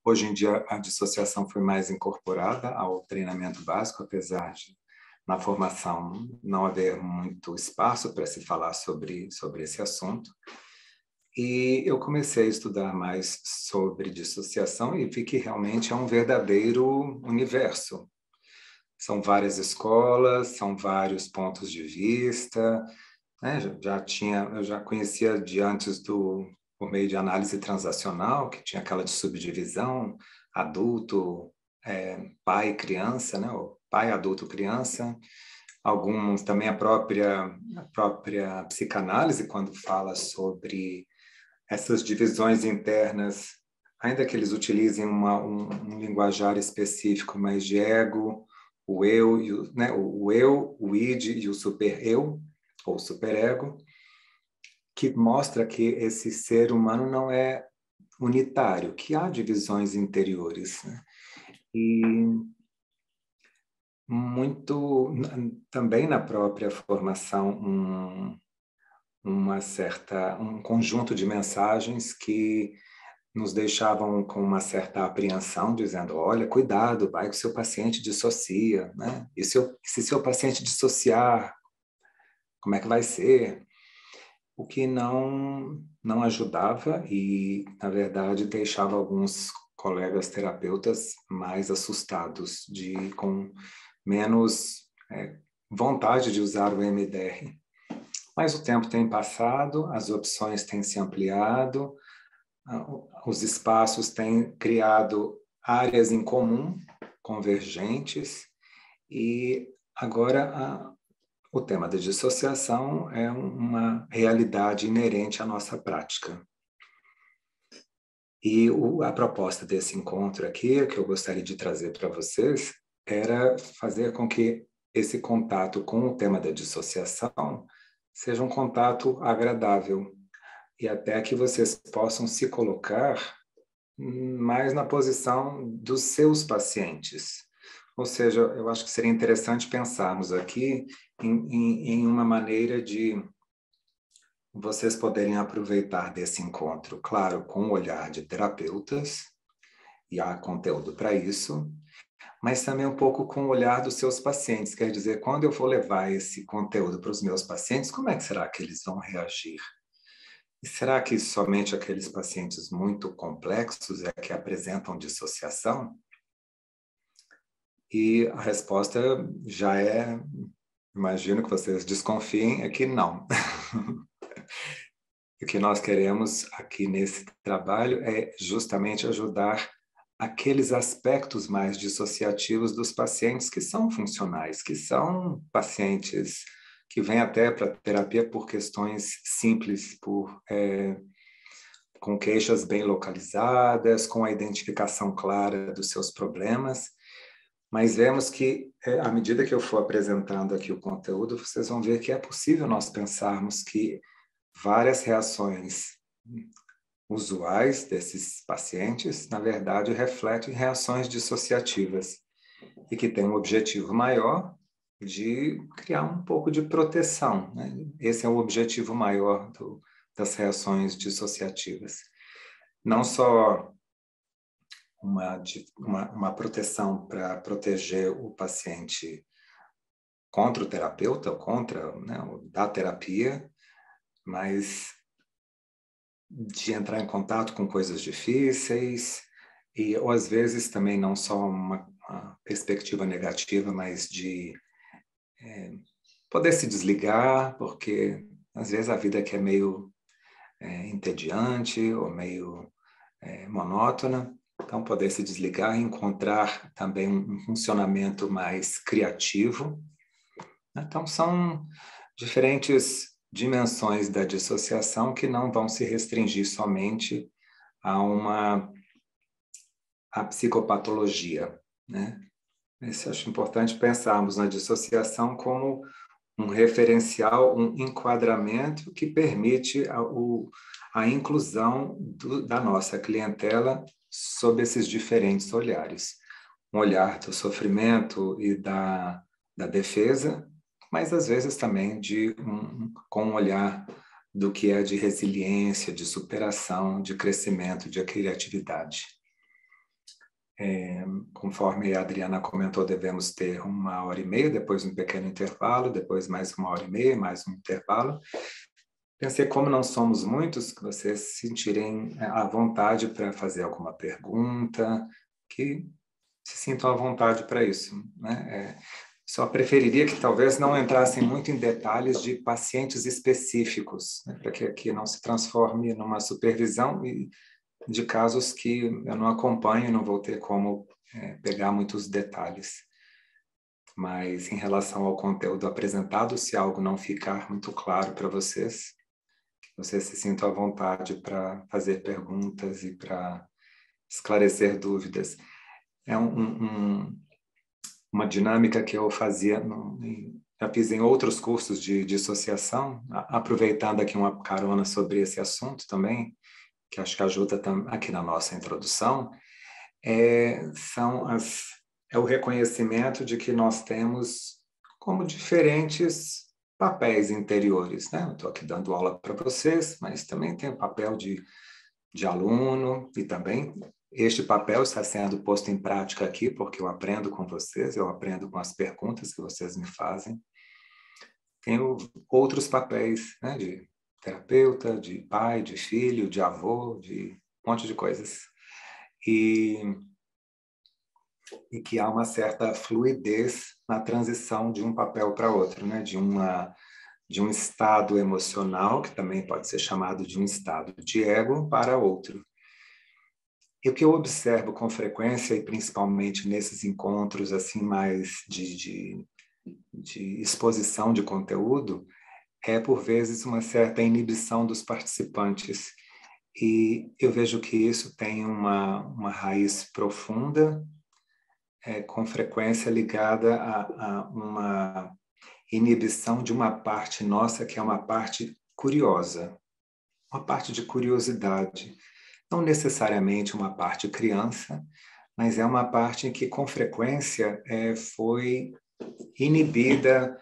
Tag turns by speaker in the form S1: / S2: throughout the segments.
S1: Hoje em dia, a dissociação foi mais incorporada ao treinamento básico, apesar de, na formação, não haver muito espaço para se falar sobre esse assunto. E eu comecei a estudar mais sobre dissociação e vi que realmente é um verdadeiro universo. São várias escolas, são vários pontos de vista, né? Eu já conhecia de antes por meio de análise transacional, que tinha aquela de subdivisão, adulto, pai, criança, né? O pai, adulto, criança. Alguns também a própria psicanálise, quando fala sobre essas divisões internas, ainda que eles utilizem um linguajar específico, mas de ego, o eu, né? O id e o super-eu, ou superego, que mostra que esse ser humano não é unitário, que há divisões interiores, né? E muito também na própria formação um conjunto de mensagens que nos deixavam com uma certa apreensão, dizendo, olha, cuidado, vai que o seu paciente dissocia, né? E se seu paciente dissociar, como é que vai ser? O que não ajudava e, na verdade, deixava alguns colegas terapeutas mais assustados, com menos vontade de usar o MDR. Mas o tempo tem passado, as opções têm se ampliado, os espaços têm criado áreas em comum, convergentes, e agora o tema da dissociação é uma realidade inerente à nossa prática. E a proposta desse encontro aqui, que eu gostaria de trazer para vocês, era fazer com que esse contato com o tema da dissociação seja um contato agradável e até que vocês possam se colocar mais na posição dos seus pacientes. Ou seja, eu acho que seria interessante pensarmos aqui em uma maneira de vocês poderem aproveitar desse encontro, claro, com o olhar de terapeutas, e há conteúdo para isso, mas também um pouco com o olhar dos seus pacientes. Quer dizer, quando eu for levar esse conteúdo para os meus pacientes, como é que será que eles vão reagir? E será que somente aqueles pacientes muito complexos é que apresentam dissociação? E a resposta já imagino que vocês desconfiem, é que não. O que nós queremos aqui nesse trabalho é justamente ajudar aqueles aspectos mais dissociativos dos pacientes que são funcionais, que são pacientes que vêm até para terapia por questões simples, com queixas bem localizadas, com a identificação clara dos seus problemas. Mas vemos que, à medida que eu for apresentando aqui o conteúdo, vocês vão ver que é possível nós pensarmos que várias reações usuais desses pacientes, na verdade, refletem reações dissociativas e que têm um objetivo maior de criar um pouco de proteção, né? Esse é o objetivo maior das reações dissociativas. Não só uma proteção para proteger o paciente contra o terapeuta, contra, né, da terapia, mas de entrar em contato com coisas difíceis ou às vezes também não só uma perspectiva negativa, mas de poder se desligar, porque às vezes a vida aqui é meio entediante ou meio monótona. Então, poder se desligar e encontrar também um funcionamento mais criativo. Então, são diferentes dimensões da dissociação que não vão se restringir somente à psicopatologia, né? Eu acho importante pensarmos na dissociação como um referencial, um enquadramento que permite a inclusão da nossa clientela sob esses diferentes olhares. Um olhar do sofrimento e da defesa, mas às vezes também com um olhar do que é de resiliência, de superação, de crescimento, de criatividade. Conforme a Adriana comentou, devemos ter 1h30, depois um pequeno intervalo, depois mais 1h30, mais um intervalo. Pensei, como não somos muitos, que vocês se sentirem à vontade para fazer alguma pergunta, que se sintam à vontade para isso, né? Só preferiria que talvez não entrassem muito em detalhes de pacientes específicos, né? Para que aqui não se transforme numa supervisão de casos que eu não acompanho, não vou ter como pegar muitos detalhes. Mas em relação ao conteúdo apresentado, se algo não ficar muito claro para vocês, vocês se sintam à vontade para fazer perguntas e para esclarecer dúvidas. É uma dinâmica que eu fazia, já fiz em outros cursos de dissociação, aproveitando aqui uma carona sobre esse assunto também, que acho que ajuda aqui na nossa introdução, é o reconhecimento de que nós temos como diferentes papéis interiores, né? Eu estou aqui dando aula para vocês, mas também tem o papel de aluno, e também este papel está sendo posto em prática aqui, porque eu aprendo com vocês, eu aprendo com as perguntas que vocês me fazem. Tenho outros papéis, né? De terapeuta, de pai, de filho, de avô, de um monte de coisas. E que há uma certa fluidez na transição de um papel para outro, né? De um estado emocional, que também pode ser chamado de um estado de ego, para outro. E o que eu observo com frequência, e principalmente nesses encontros assim mais de exposição de conteúdo, é, por vezes, uma certa inibição dos participantes. E eu vejo que isso tem uma raiz profunda, com frequência ligada a uma inibição de uma parte nossa, que é uma parte curiosa, uma parte de curiosidade. Não necessariamente uma parte criança, mas é uma parte em que, com frequência, foi inibida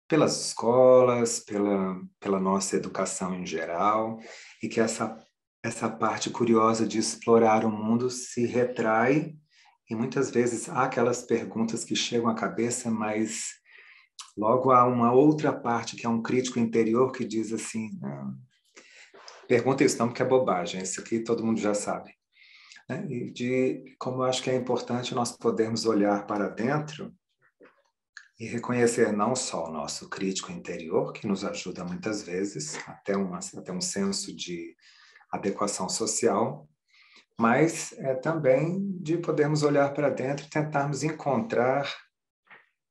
S1: pelas escolas, pela nossa educação em geral, e que essa parte curiosa de explorar o mundo se retrai, e muitas vezes há aquelas perguntas que chegam à cabeça, mas logo há uma outra parte, que é um crítico interior, que diz assim, pergunta isso não, porque é bobagem, isso aqui todo mundo já sabe. E como eu acho que é importante nós podermos olhar para dentro e reconhecer não só o nosso crítico interior, que nos ajuda muitas vezes, até um senso de adequação social, mas também de podermos olhar para dentro e tentarmos encontrar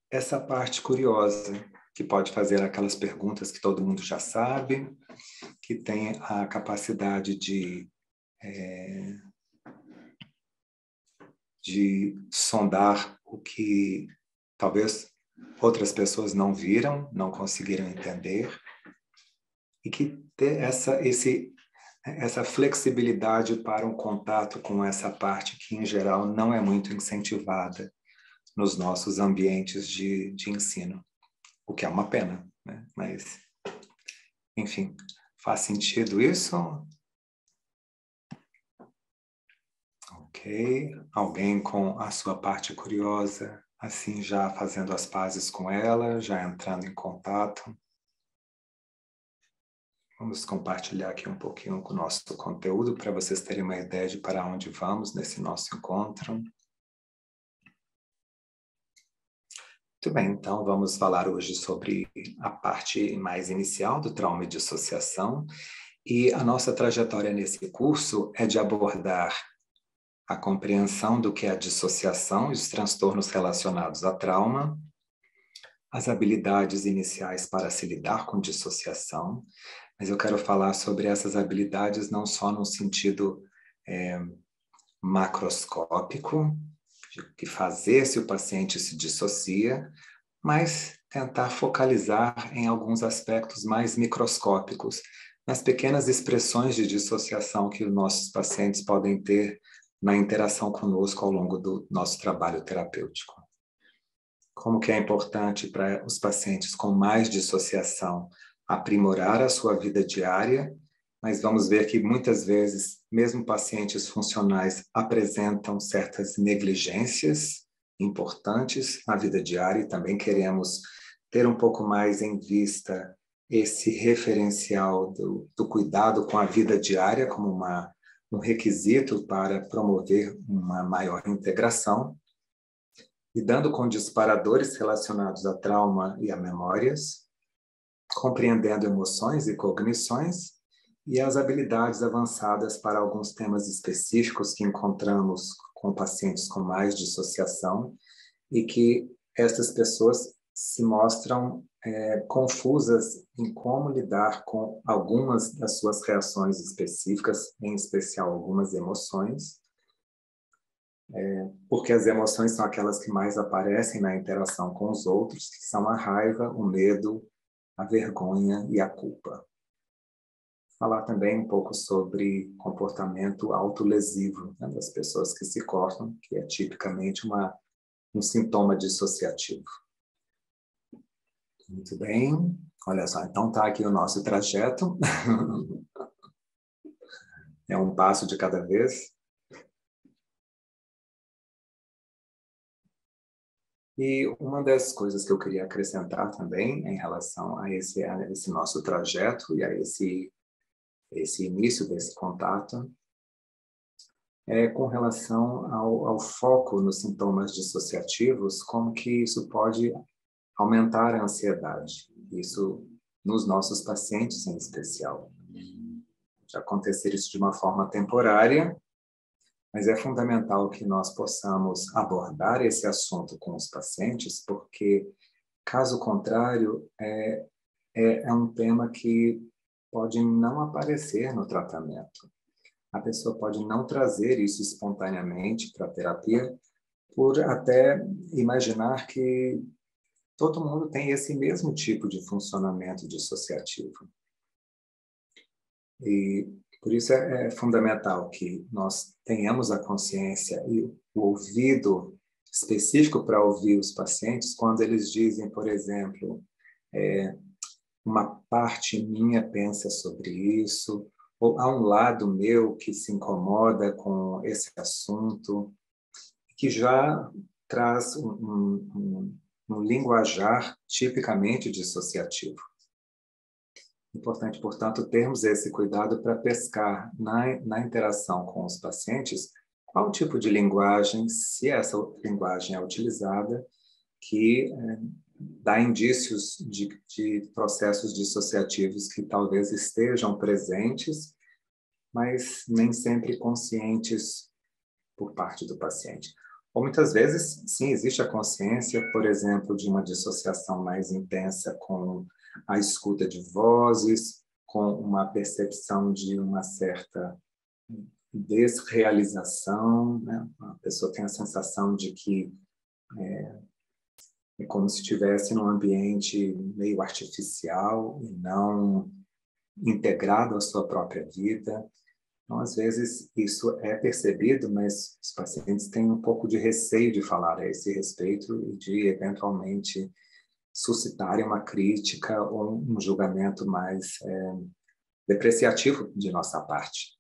S1: essa parte curiosa, que pode fazer aquelas perguntas que todo mundo já sabe, que tem a capacidade de sondar o que talvez outras pessoas não viram, não conseguiram entender, e que ter essa flexibilidade para um contato com essa parte que, em geral, não é muito incentivada nos nossos ambientes de ensino, o que é uma pena, né? Mas, enfim, faz sentido isso? Ok. Alguém com a sua parte curiosa, assim, já fazendo as pazes com ela, já entrando em contato? Vamos compartilhar aqui um pouquinho com o nosso conteúdo, para vocês terem uma ideia de para onde vamos nesse nosso encontro. Muito bem, então vamos falar hoje sobre a parte mais inicial do trauma e dissociação. E a nossa trajetória nesse curso é de abordar a compreensão do que é a dissociação e os transtornos relacionados a trauma, as habilidades iniciais para se lidar com dissociação, mas eu quero falar sobre essas habilidades não só no sentido macroscópico, de fazer se o paciente se dissocia, mas tentar focalizar em alguns aspectos mais microscópicos, nas pequenas expressões de dissociação que os nossos pacientes podem ter na interação conosco ao longo do nosso trabalho terapêutico. Como que é importante para os pacientes com mais dissociação aprimorar a sua vida diária mas vamos ver que muitas vezes, mesmo pacientes funcionais apresentam certas negligências importantes na vida diária e também queremos ter um pouco mais em vista esse referencial do cuidado com a vida diária como um requisito para promover uma maior integração, lidando com disparadores relacionados a trauma e a memórias, compreendendo emoções e cognições, e as habilidades avançadas para alguns temas específicos que encontramos com pacientes com mais dissociação e que estas pessoas se mostram confusas em como lidar com algumas das suas reações específicas, em especial algumas emoções, porque as emoções são aquelas que mais aparecem na interação com os outros, que são a raiva, o medo, a vergonha e a culpa. Falar também um pouco sobre comportamento autolesivo, né, das pessoas que se cortam, que é tipicamente um sintoma dissociativo. Muito bem. Olha só, então está aqui o nosso trajeto. É um passo de cada vez. E uma das coisas que eu queria acrescentar também em relação a esse nosso trajeto e a esse início desse contato é com relação ao foco nos sintomas dissociativos, como que isso pode aumentar a ansiedade. Isso nos nossos pacientes em especial. De acontecer isso de uma forma temporária, mas é fundamental que nós possamos abordar esse assunto com os pacientes, porque, caso contrário, é um tema que pode não aparecer no tratamento. A pessoa pode não trazer isso espontaneamente para a terapia, por até imaginar que todo mundo tem esse mesmo tipo de funcionamento dissociativo. E por isso é fundamental que nós tenhamos a consciência e o ouvido específico para ouvir os pacientes quando eles dizem, por exemplo, uma parte minha pensa sobre isso, ou há um lado meu que se incomoda com esse assunto, que já traz um linguajar tipicamente dissociativo. Importante, portanto, termos esse cuidado para pescar na interação com os pacientes qual tipo de linguagem, se essa linguagem é utilizada, que dá indícios de processos dissociativos que talvez estejam presentes, mas nem sempre conscientes por parte do paciente. Ou muitas vezes, sim, existe a consciência, por exemplo, de uma dissociação mais intensa com a escuta de vozes, com uma percepção de uma certa desrealização, né? A pessoa tem a sensação de que é como se estivesse num ambiente meio artificial e não integrado à sua própria vida. Então, às vezes, isso é percebido, mas os pacientes têm um pouco de receio de falar a esse respeito e de, eventualmente, suscitarem uma crítica ou um julgamento mais depreciativo de nossa parte.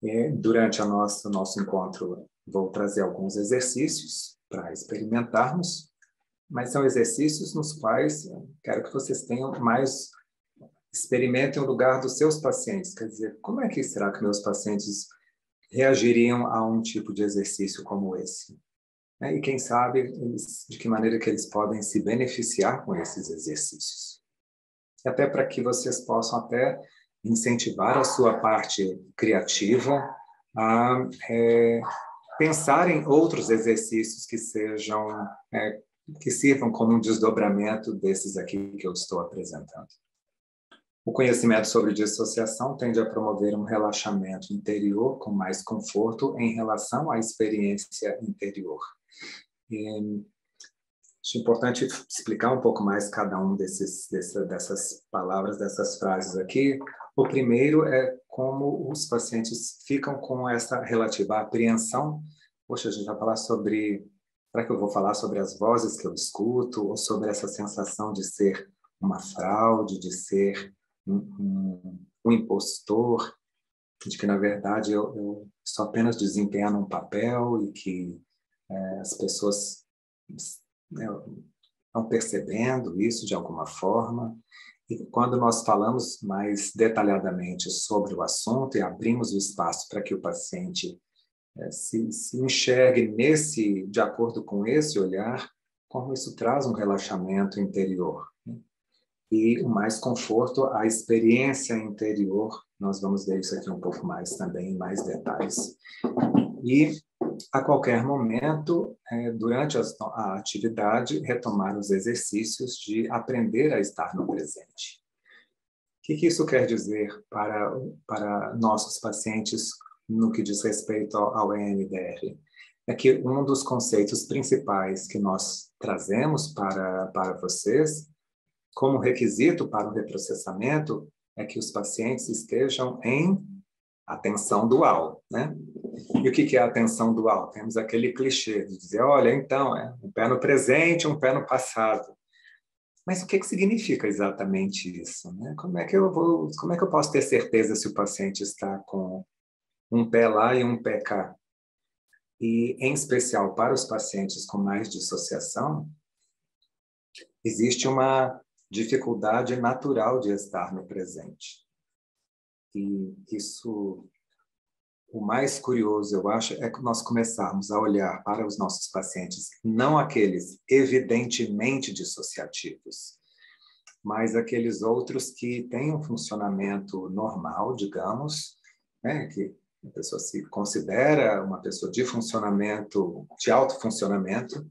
S1: E, durante o nosso encontro, vou trazer alguns exercícios para experimentarmos, mas são exercícios nos quais quero que vocês tenham mais experimentem o lugar dos seus pacientes. Quer dizer, como é que será que meus pacientes reagiriam a um tipo de exercício como esse? E quem sabe de que maneira que eles podem se beneficiar com esses exercícios. E até para que vocês possam até incentivar a sua parte criativa a pensar em outros exercícios que sejam que sirvam como um desdobramento desses aqui que eu estou apresentando. O conhecimento sobre dissociação tende a promover um relaxamento interior com mais conforto em relação à experiência interior. E acho importante explicar um pouco mais cada um dessas palavras, dessas frases aqui. O primeiro é como os pacientes ficam com essa relativa apreensão. Poxa, a gente vai falar sobre... Será que eu vou falar sobre as vozes que eu escuto ou sobre essa sensação de ser uma fraude, de ser o impostor, de que, na verdade, eu estou apenas desempenhando um papel e que as pessoas estão percebendo isso de alguma forma. E quando nós falamos mais detalhadamente sobre o assunto e abrimos o espaço para que o paciente se enxergue de acordo com esse olhar, como isso traz um relaxamento interior, né? E o mais conforto, a experiência interior, nós vamos ver isso aqui um pouco mais também, em mais detalhes. E, a qualquer momento, durante a atividade, retomar os exercícios de aprender a estar no presente. O que isso quer dizer para nossos pacientes no que diz respeito ao EMDR? É que um dos conceitos principais que nós trazemos para vocês, como requisito para o reprocessamento, é que os pacientes estejam em atenção dual, né? E o que é a atenção dual? Temos aquele clichê de dizer, olha, então, um pé no presente, um pé no passado. Mas o que significa exatamente isso, né? Como é que eu posso ter certeza se o paciente está com um pé lá e um pé cá? E, em especial, para os pacientes com mais dissociação, existe uma dificuldade natural de estar no presente. E isso, o mais curioso, eu acho, é que nós começarmos a olhar para os nossos pacientes, não aqueles evidentemente dissociativos, mas aqueles outros que têm um funcionamento normal, digamos, né, que a pessoa se considera uma pessoa de funcionamento, de alto funcionamento,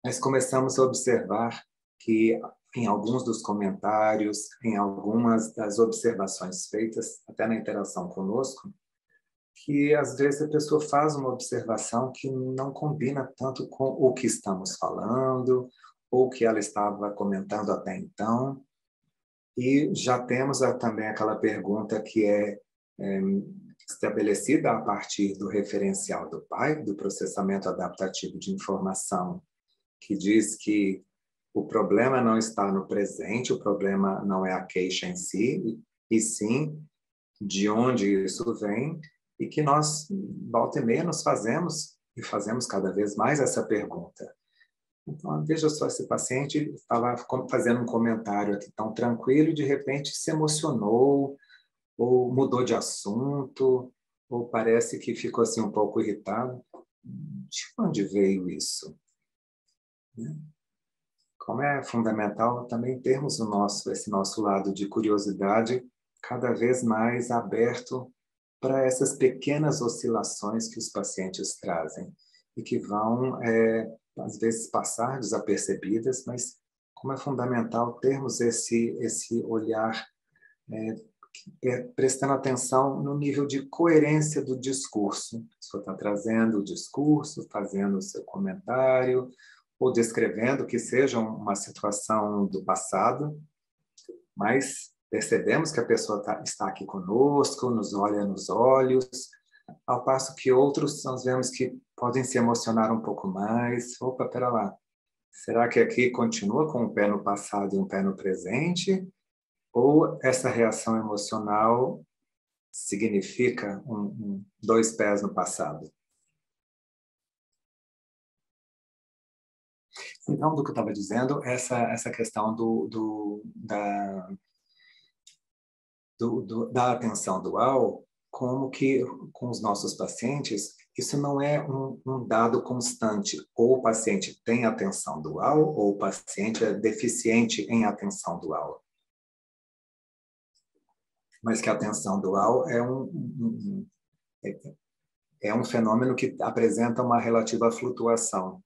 S1: mas começamos a observar que em alguns dos comentários, em algumas das observações feitas, até na interação conosco, que às vezes a pessoa faz uma observação que não combina tanto com o que estamos falando, ou que ela estava comentando até então. E já temos também aquela pergunta que é estabelecida a partir do referencial do PAI, do processamento adaptativo de informação, que diz que o problema não está no presente, o problema não é a queixa em si, e sim de onde isso vem, e que nós, volta e meia, nos fazemos, e fazemos cada vez mais essa pergunta. Então, veja só, esse paciente estava fazendo um comentário aqui tão tranquilo e, de repente, se emocionou, ou mudou de assunto, ou parece que ficou assim um pouco irritado. De onde veio isso? Como é fundamental também termos esse nosso lado de curiosidade cada vez mais aberto para essas pequenas oscilações que os pacientes trazem e que vão, às vezes, passar desapercebidas, mas como é fundamental termos esse olhar, prestando atenção no nível de coerência do discurso. A pessoa está trazendo o discurso, fazendo o seu comentário, ou descrevendo que seja uma situação do passado, mas percebemos que a pessoa está aqui conosco, nos olha nos olhos, ao passo que outros nós vemos que podem se emocionar um pouco mais. Opa, pera lá, será que aqui continua com um pé no passado e um pé no presente? Ou essa reação emocional significa dois pés no passado? Então, do que eu estava dizendo, essa questão da atenção dual, como que com os nossos pacientes, isso não é um dado constante. Ou o paciente tem atenção dual, ou o paciente é deficiente em atenção dual. Mas que a atenção dual é um fenômeno que apresenta uma relativa flutuação.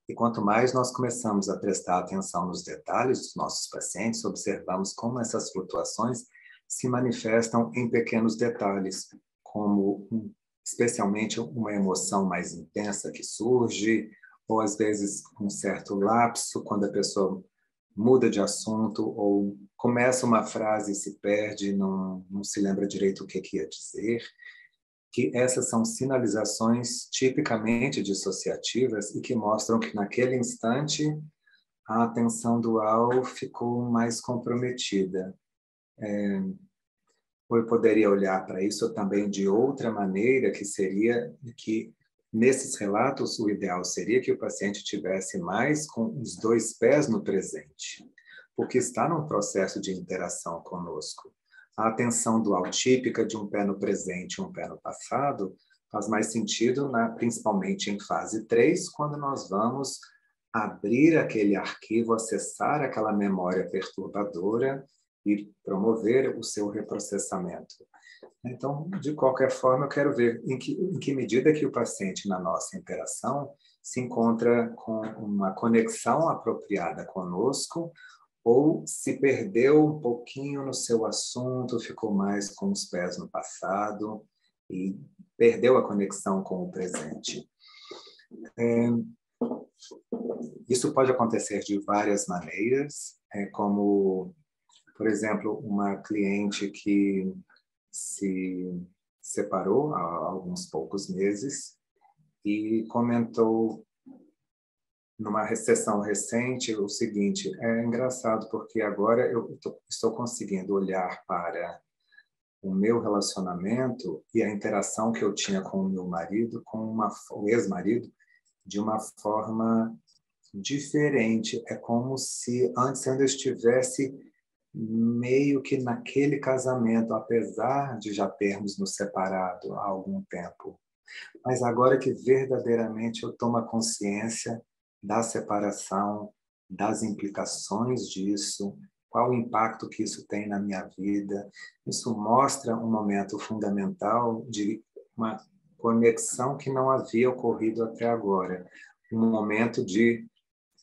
S1: E quanto mais nós começamos a prestar atenção nos detalhes dos nossos pacientes, observamos como essas flutuações se manifestam em pequenos detalhes, como especialmente uma emoção mais intensa que surge, ou às vezes um certo lapso, quando a pessoa muda de assunto, ou começa uma frase e se perde, não se lembra direito o que ia dizer. Que essas são sinalizações tipicamente dissociativas e que mostram que naquele instante a atenção dual ficou mais comprometida. ou eu poderia olhar para isso também de outra maneira, que seria que, nesses relatos, o ideal seria que o paciente tivesse mais com os dois pés no presente, porque está num processo de interação conosco. A atenção dual típica de um pé no presente e um pé no passado faz mais sentido, principalmente em fase 3, quando nós vamos abrir aquele arquivo, acessar aquela memória perturbadora e promover o seu reprocessamento. Então, de qualquer forma, eu quero ver em que medida que o paciente, na nossa interação, se encontra com uma conexão apropriada conosco, ou se perdeu um pouquinho no seu assunto, ficou mais com os pés no passado e perdeu a conexão com o presente. Isso pode acontecer de várias maneiras, como, por exemplo, uma cliente que se separou há alguns poucos meses e comentou numa sessão recente o seguinte: é engraçado porque agora eu estou conseguindo olhar para o meu relacionamento e a interação que eu tinha com o meu marido, o ex-marido, de uma forma diferente. É como se antes eu ainda estivesse meio que naquele casamento, apesar de já termos nos separado há algum tempo. Mas agora que verdadeiramente eu tomo a consciência da separação, das implicações disso, qual o impacto que isso tem na minha vida, isso mostra um momento fundamental de uma conexão que não havia ocorrido até agora, um momento de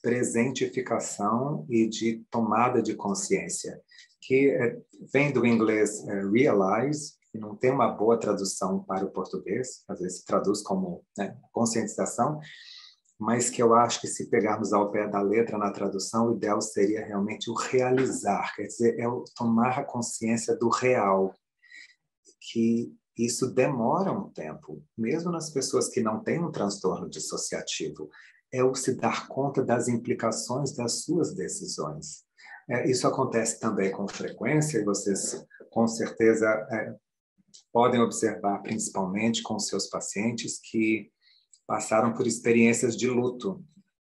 S1: presentificação e de tomada de consciência, que vem do inglês realize, que não tem uma boa tradução para o português, às vezes se traduz como conscientização, mas que eu acho que se pegarmos ao pé da letra na tradução, o ideal seria realmente o realizar, quer dizer, é o tomar a consciência do real, que isso demora um tempo, mesmo nas pessoas que não têm um transtorno dissociativo, é o se dar conta das implicações das suas decisões. Isso acontece também com frequência, e vocês, com certeza, podem observar, principalmente com seus pacientes que passaram por experiências de luto,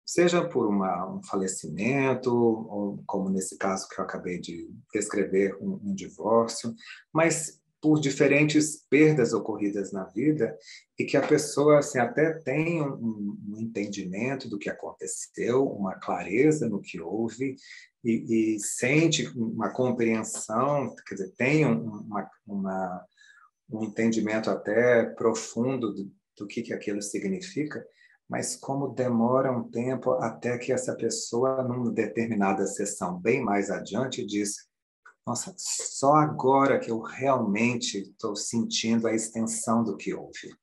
S1: seja por um falecimento, ou como nesse caso que eu acabei de descrever, um divórcio, mas por diferentes perdas ocorridas na vida e que a pessoa assim, até tem um entendimento do que aconteceu, uma clareza no que houve e sente uma compreensão, quer dizer, tem um entendimento até profundo do que aquilo significa, mas como demora um tempo até que essa pessoa, numa determinada sessão bem mais adiante, diz: nossa, só agora que eu realmente estou sentindo a extensão do que houve.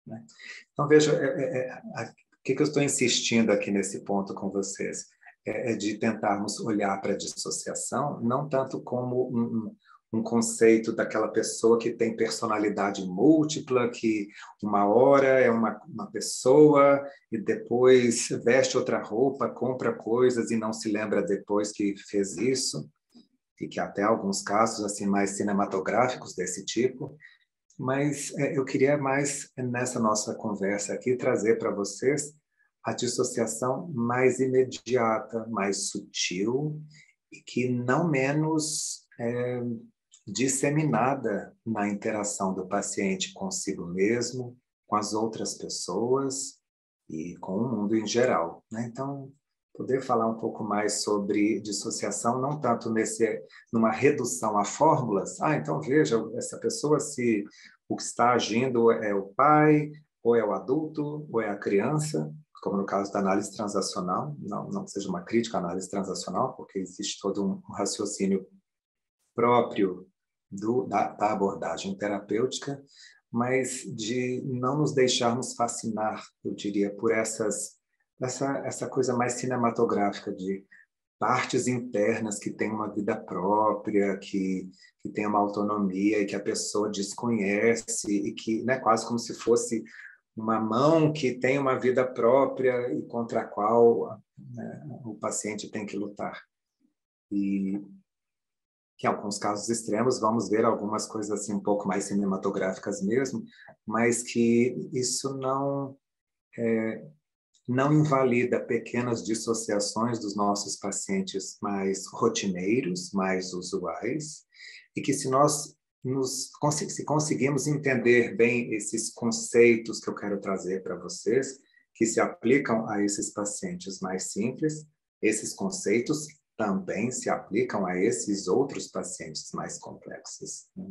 S1: Né? Então, veja, o que eu estou insistindo aqui nesse ponto com vocês? É de tentarmos olhar para a dissociação não tanto como um conceito daquela pessoa que tem personalidade múltipla, que uma hora é uma pessoa e depois veste outra roupa, compra coisas e não se lembra depois que fez isso, e que até alguns casos assim mais cinematográficos desse tipo. Mas eu queria mais, nessa nossa conversa aqui, trazer para vocês a dissociação mais imediata, mais sutil, e que não menos disseminada na interação do paciente consigo mesmo, com as outras pessoas e com o mundo em geral. Né? Então, poder falar um pouco mais sobre dissociação, não tanto numa redução a fórmulas. Então veja, essa pessoa, se o que está agindo é o pai, ou é o adulto, ou é a criança, como no caso da análise transacional, não seja uma crítica à análise transacional, porque existe todo um raciocínio próprio da abordagem terapêutica, mas de não nos deixarmos fascinar, eu diria, por essa coisa mais cinematográfica de partes internas que têm uma vida própria, que têm uma autonomia e que a pessoa desconhece e que, né, quase como se fosse uma mão que tem uma vida própria e contra a qual, né, o paciente tem que lutar. E que em alguns casos extremos vamos ver algumas coisas assim um pouco mais cinematográficas mesmo, mas que isso não invalida pequenas dissociações dos nossos pacientes mais rotineiros, mais usuais, e que se conseguimos entender bem esses conceitos que eu quero trazer para vocês, que se aplicam a esses pacientes mais simples, esses conceitos também se aplicam a esses outros pacientes mais complexos, né?